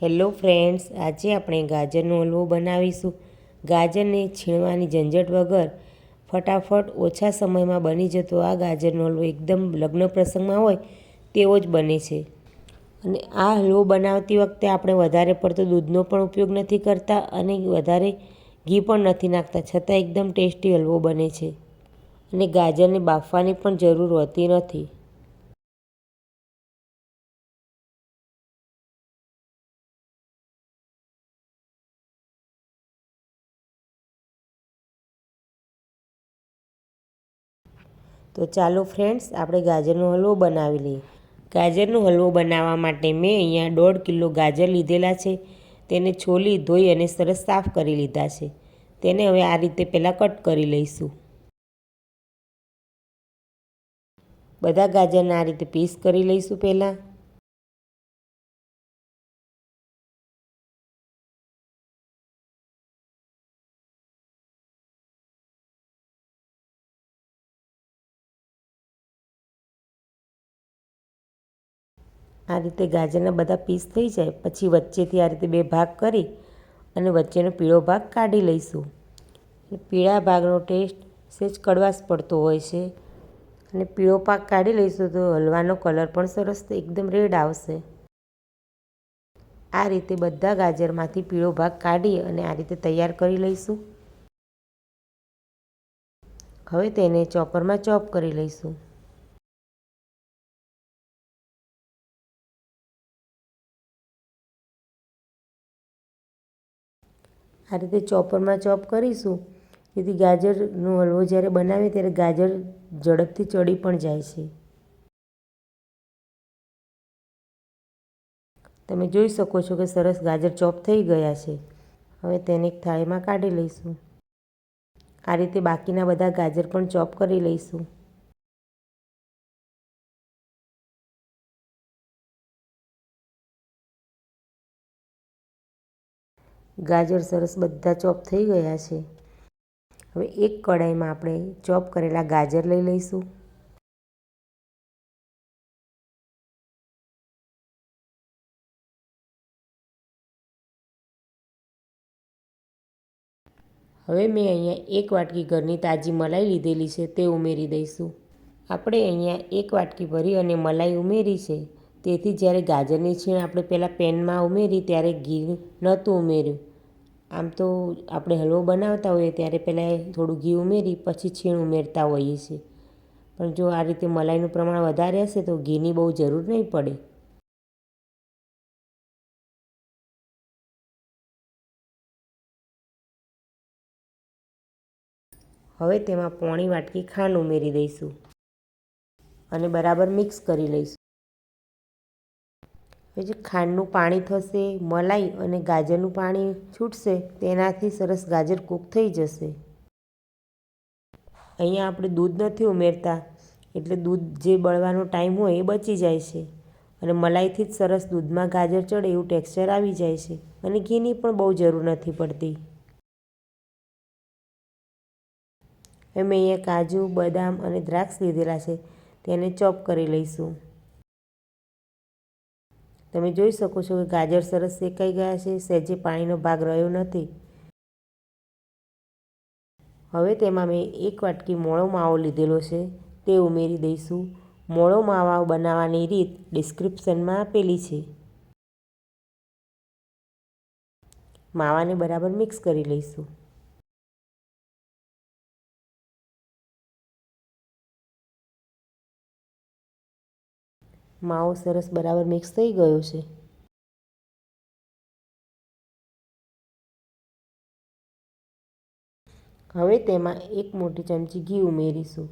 Hello friends, આજે આપણે ગાજરનો હલવો બનાવીશું। ગાજરને છીણવાની ઝંઝટ વગર ફટાફટ ઓછા સમયમાં બની જતો આ ગાજરનો હલવો એકદમ લગ્ન પ્રસંગમાં હોય તેવો જ બને છે। અને આ હલવો બનાવતી વખતે આપણે વધારે પડતો દૂધનો પણ ઉપયોગ નથી કરતા અને વધારે ઘી પણ નથી નાખતા, છતાં એકદમ ટેસ્ટી હલવો બને છે અને ગાજરને બાફવાની પણ જરૂર હોતી નથી। તો ચાલો ફ્રેન્ડ્સ, આપણે ગાજરનો હલવો બનાવી લઈએ। ગાજરનો હલવો બનાવવા માટે મેં અહીંયા 1.5 કિલો ગાજર લીધેલા છે। તેને છોલી, ધોઈ અને સરસ સાફ કરી લીધા છે। તેને હવે આ રીતે પહેલાં કટ કરી લઈશું। બધા ગાજરના આ રીતે પીસ કરી લઈશું। પહેલાં આ રીતે ગાજરના બધા પીસ થઈ જાય પછી વચ્ચેથી આ રીતે 2 ભાગ કરી અને વચ્ચેનો પીળો ભાગ કાઢી લઈશું। પીળા ભાગનો ટેસ્ટ સહેજ કડવાશ પડતો હોય છે અને પીળો ભાગ કાઢી લઈશું તો હલવાનો કલર પણ સરસ એકદમ રેડ આવશે। આ રીતે બધા ગાજરમાંથી પીળો ભાગ કાઢી અને આ રીતે તૈયાર કરી લઈશું। હવે તેને ચોપરમાં ચોપ કરી લઈશું। આ રીતે ચોપરમાં ચોપ કરીશું જેથી ગાજરનો હલવો જ્યારે બનાવીએ ત્યારે ગાજર ઝડપથી ચડી પણ જાય છે। તમે જોઈ શકો છો કે સરસ ગાજર ચોપ થઈ ગયા છે। હવે તેને એક થાળીમાં કાઢી લઈશું। આ રીતે બાકીના બધા ગાજર પણ ચોપ કરી લઈશું। ગાજર સરસ બધા ચોપ થઈ ગયા છે। હવે એક કઢાઈમાં આપણે ચોપ કરેલા ગાજર લઈ લઈશું। હવે મેં અહીંયા 1 વાટકી ઘરની તાજી મલાઈ લીધેલી છે તે ઉમેરી દઈશું। આપણે અહીંયા 1 વાટકી ભરી અને મલાઈ ઉમેરી છે, તેથી જ્યારે ગાજરની છીણ આપણે પહેલાં પેનમાં ઉમેરી ત્યારે ઘી નહોતું ઉમેર્યું। આમ તો આપણે હલવો બનાવતા હોઈએ ત્યારે પહેલાં થોડું ઘી ઉમેરી પછી છીણ ઉમેરતા હોઈએ છીએ, પણ જો આ રીતે મલાઈનું પ્રમાણ વધારે હશે તો ઘીની બહુ જરૂર નહીં પડે। હવે તેમાં પોણી વાટકી ખાંડ ઉમેરી દઈશું અને બરાબર મિક્સ કરી લઈશું। હવે જે ખાંડનું પાણી થશે, મલાઈ અને ગાજરનું પાણી છૂટશે તેનાથી સરસ ગાજર કૂક થઈ જશે। અહીંયા આપણે દૂધ નથી ઉમેરતા એટલે દૂધ જે બળવાનો ટાઈમ હોય એ બચી જાય છે અને મલાઈથી જ સરસ દૂધમાં ગાજર ચડે એવું ટેક્સચર આવી જાય છે અને ઘીની પણ બહુ જરૂર નથી પડતી। હવે મેં અહીંયા કાજુ, બદામ અને દ્રાક્ષ લીધેલા છે, તેને ચોપ કરી લઈશું। તમે જોઈ શકો છો કે ગાજર સરસ શેકાઈ ગયા છે, સહેજે પાણીનો ભાગ રહ્યો નથી। હવે તેમાં મેં 1 વાટકી મોળો માવો લીધેલો છે તે ઉમેરી દઈશું। મોળો માવો બનાવવાની રીત ડિસ્ક્રિપ્શનમાં આપેલી છે। માવાને બરાબર મિક્સ કરી લઈશું। માવો સરસ બરાબર મિક્સ થઈ ગયો છે। હવે તેમાં 1 મોટી ચમચી ઘી ઉમેરીશું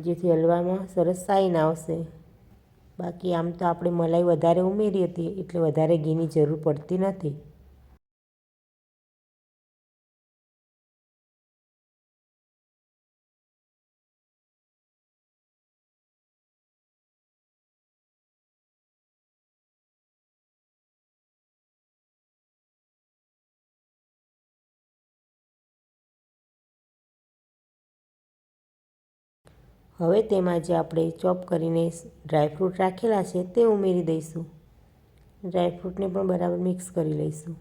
જેથી હલવામાં સરસ શાઈન આવશે। બાકી આમ તો આપણે મલાઈ વધારે ઉમેરી હતી એટલે વધારે ઘીની જરૂર પડતી નથી। હવે તેમાં જે આપણે ચોપ કરીને ડ્રાયફ્રૂટ રાખેલા છે તે ઉમેરી દઈશું। ડ્રાયફ્રૂટને પણ બરાબર મિક્સ કરી લઈશું.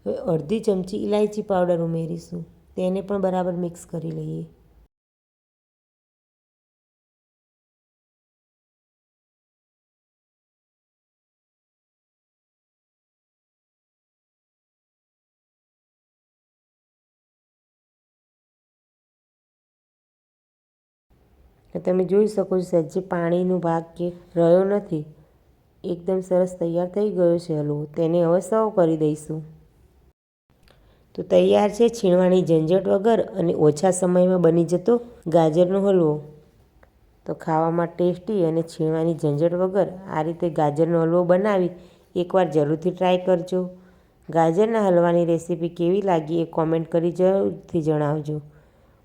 હવે અડધી ચમચી ઇલાયચી પાવડર ઉમેરીશું. તેને પણ બરાબર મિક્સ કરી લઈએ. તમે જોઈ શકો છો સહેજ પાણીનો ભાગ કે રહ્યો નથી. એકદમ સરસ તૈયાર થઈ ગયો છે હલવો. તેને હવે સર્વ કરી દઈશું. તો તૈયાર છે છીણવાની ઝંઝટ વગર અને ઓછા સમયમાં બની જતો ગાજરનો હલવો. તો ખાવામાં ટેસ્ટી અને છીણવાની ઝંઝટ વગર આ રીતે ગાજરનો હલવો બનાવી એકવાર જરૂરથી ટ્રાય કરજો. ગાજરના હલવાની રેસીપી કેવી લાગી એ કોમેન્ટ કરી જરૂરથી જણાવજો.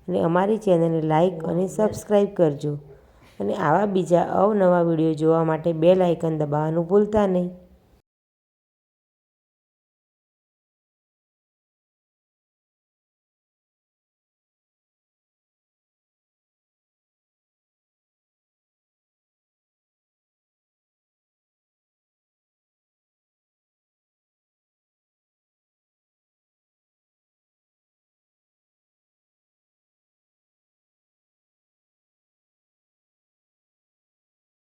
અને અમારી ચેનલને લાઇક અને સબસ્ક્રાઈબ કરજો. અને આવા બીજા અવનવા વિડીયો જોવા માટે બેલ આઇકન દબાવવાનું ભૂલતા નહીં.